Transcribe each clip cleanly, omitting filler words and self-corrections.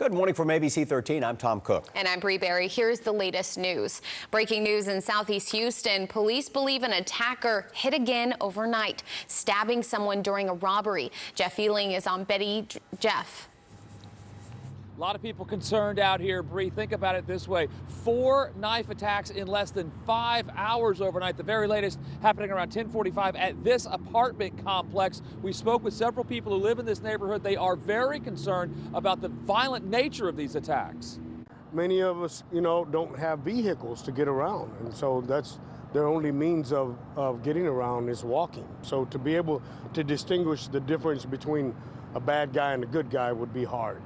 Good morning from ABC 13. I'm Tom Cook. And I'm Bree Berry. Here's the latest news. Breaking news in Southeast Houston. Police believe an attacker hit again overnight, stabbing someone during a robbery. Jeff Ealing is on Betty. Jeff. A lot of people concerned out here, Bree. Think about it this way. 4 knife attacks in less than 5 hours overnight. The very latest happening around 10:45 at this apartment complex. We spoke with several people who live in this neighborhood. They are very concerned about the violent nature of these attacks. Many of us, don't have vehicles to get around. And so that's their only means of getting around is walking. So to be able to distinguish the difference between a bad guy and a good guy would be hard.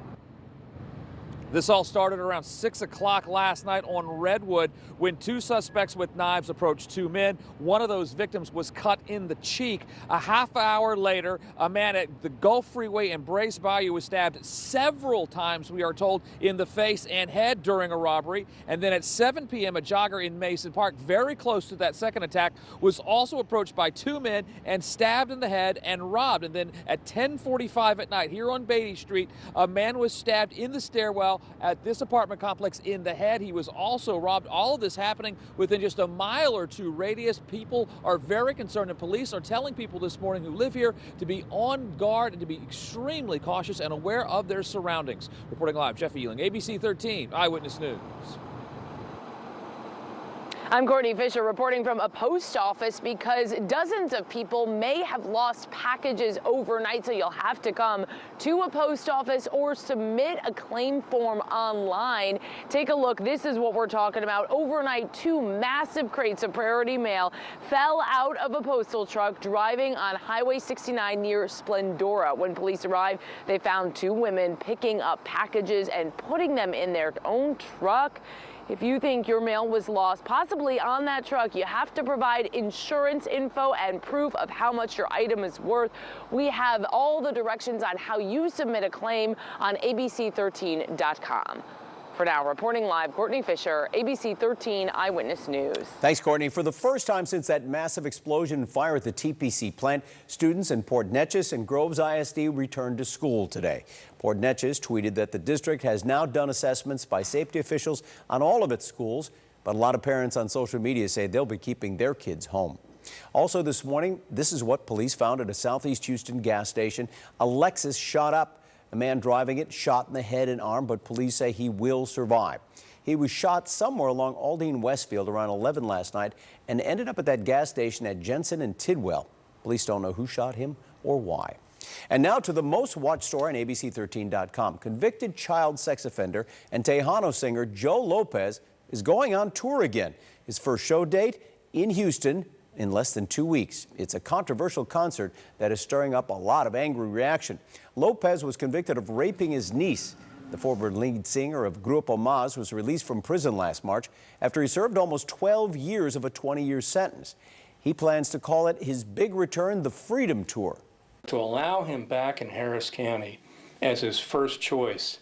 This all started around 6 o'clock last night on Redwood when 2 suspects with knives approached 2 men. One of those victims was cut in the cheek. A half hour later, a man at the Gulf Freeway in Brace Bayou was stabbed several times, we are told, in the face and head during a robbery. And then at 7 p.m., a jogger in Mason Park, very close to that second attack, was also approached by 2 men and stabbed in the head and robbed. And then at 10:45 at night here on Beatty Street, a man was stabbed in the stairwell at this apartment complex in the head. He was also robbed. All of this happening within just a mile or 2 radius. People are very concerned, and police are telling people this morning who live here to be on guard and to be extremely cautious and aware of their surroundings. Reporting live, Jeff Ealing, ABC 13 Eyewitness News. I'm Courtney Fisher reporting from a post office because dozens of people may have lost packages overnight, so you'll have to come to a post office or submit a claim form online. Take a look. This is what we're talking about. Overnight, 2 massive crates of priority mail fell out of a postal truck driving on Highway 69 near Splendora. When police arrived, they found 2 women picking up packages and putting them in their own truck. If you think your mail was lost, possibly on that truck, you have to provide insurance info and proof of how much your item is worth. We have all the directions on how you submit a claim on ABC13.com. For now, reporting live, Courtney Fisher, ABC 13 Eyewitness News. Thanks, Courtney. For the first time since that massive explosion and fire at the TPC plant, students in Port Neches and Groves ISD returned to school today. Port Neches tweeted that the district has now done assessments by safety officials on all of its schools, but a lot of parents on social media say they'll be keeping their kids home. Also this morning, this is what police found at a Southeast Houston gas station. A Lexus shot up. A man driving it shot in the head and arm, but police say he will survive. He was shot somewhere along Aldine Westfield around 11 last night and ended up at that gas station at JENSEN and Tidwell. Police don't know who shot him or why. And now to the most watched story on ABC13.com. Convicted child sex offender and Tejano singer Joe Lopez is going on tour again. His first show date in Houston in less than 2 weeks. It's a controversial concert that is stirring up a lot of angry reaction. Lopez was convicted of raping his niece. The former lead singer of Grupo Más was released from prison last March after he served almost 12 years of a 20-year sentence. He plans to call it his big return, the Freedom Tour. To allow him back in Harris County as his first choice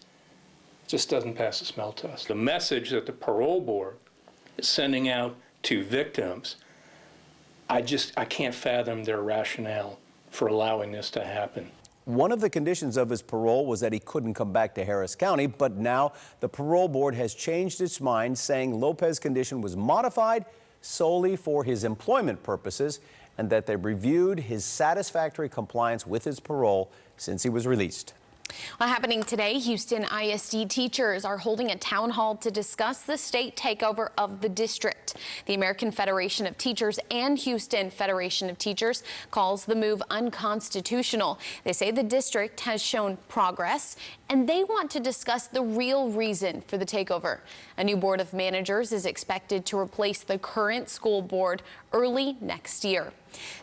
just doesn't pass the smell test. The message that the parole board is sending out to victims, I can't fathom their rationale for allowing this to happen. One of the conditions of his parole was that he couldn't come back to Harris County, but now the parole board has changed its mind, saying Lopez's condition was modified solely for his employment purposes and that they reviewed his satisfactory compliance with his parole since he was released. Well, happening today, Houston ISD teachers are holding a town hall to discuss the state takeover of the district. The American Federation of Teachers and Houston Federation of Teachers calls the move unconstitutional. They say the district has shown progress and they want to discuss the real reason for the takeover. A new board of managers is expected to replace the current school board early next year.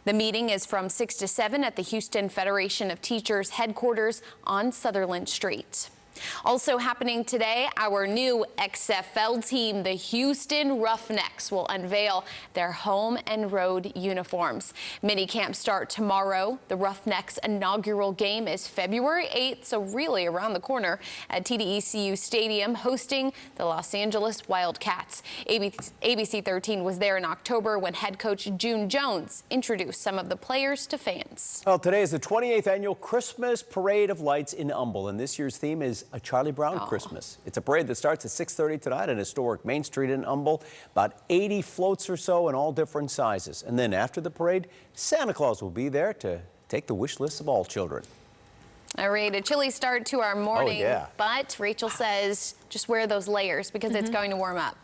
The meeting is from 6 to 7 at the Houston Federation of Teachers headquarters on Sutherland Street. Also happening today, our new XFL team, the Houston Roughnecks, will unveil their home and road uniforms. Minicamp start tomorrow. The Roughnecks' inaugural game is February 8th, so really around the corner, at TDECU Stadium, hosting the Los Angeles Wildcats. ABC 13 was there in October when head coach June Jones introduced some of the players to fans. Well, today is the 28th annual Christmas Parade of Lights in Humble, and this year's theme is A Charlie Brown Christmas. It's a parade that starts at 6:30 tonight on historic Main Street in Humble. About 80 floats or so in all different sizes. And then after the parade, Santa Claus will be there to take the wish list of all children. All right, a chilly start to our morning, but Rachel says just wear those layers because it's going to warm up.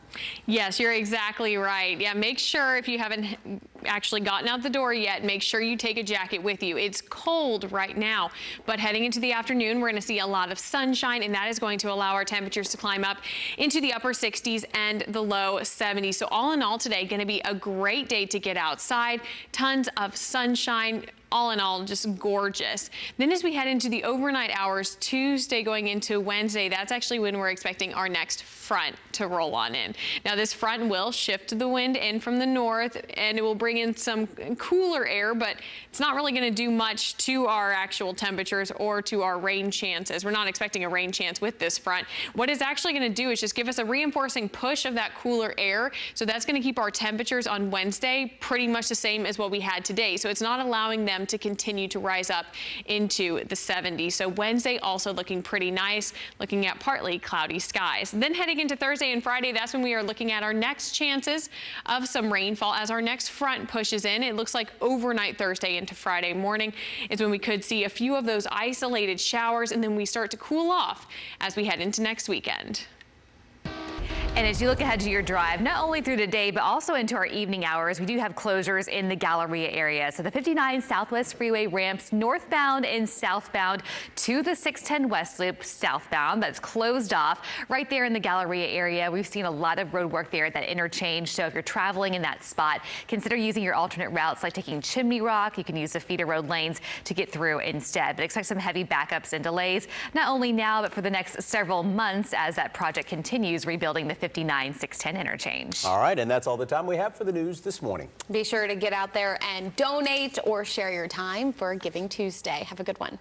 Yes, you're exactly right. Yeah, make sure if you haven't actually gotten out the door yet, make sure you take a jacket with you. It's cold right now, but heading into the afternoon, we're going to see a lot of sunshine, and that is going to allow our temperatures to climb up into the upper 60s and the low 70s. So all in all today, going to be a great day to get outside. Tons of sunshine. All in all, just gorgeous. Then as we head into the overnight hours, Tuesday going into Wednesday, that's actually when we're expecting our next front to roll on in. Now this front will shift the wind in from the north, and it will bring in some cooler air, but it's not really going to do much to our actual temperatures or to our rain chances. We're not expecting a rain chance with this front. What it's actually going to do is just give us a reinforcing push of that cooler air. So that's going to keep our temperatures on Wednesday pretty much the same as what we had today. So it's not allowing them to continue to rise up into the 70s. So Wednesday also looking pretty nice, looking at partly cloudy skies. And then heading into Thursday and Friday, that's when we are looking at our next chances of some rainfall as our next front pushes in. It looks like overnight Thursday into Friday morning is when we could see a few of those isolated showers, and then we start to cool off as we head into next weekend. And as you look ahead to your drive, not only through the day, but also into our evening hours, we do have closures in the Galleria area. So the 59 Southwest Freeway ramps northbound and southbound to the 610 West Loop southbound. That's closed off right there in the Galleria area. We've seen a lot of road work there at that interchange. So if you're traveling in that spot, consider using your alternate routes like taking Chimney Rock. You can use the feeder road lanes to get through instead. But expect some heavy backups and delays, not only now, but for the next several months as that project continues rebuilding the 59 610 interchange. All right, and that's all the time we have for the news this morning. Be sure to get out there and donate or share your time for Giving Tuesday. Have a good one.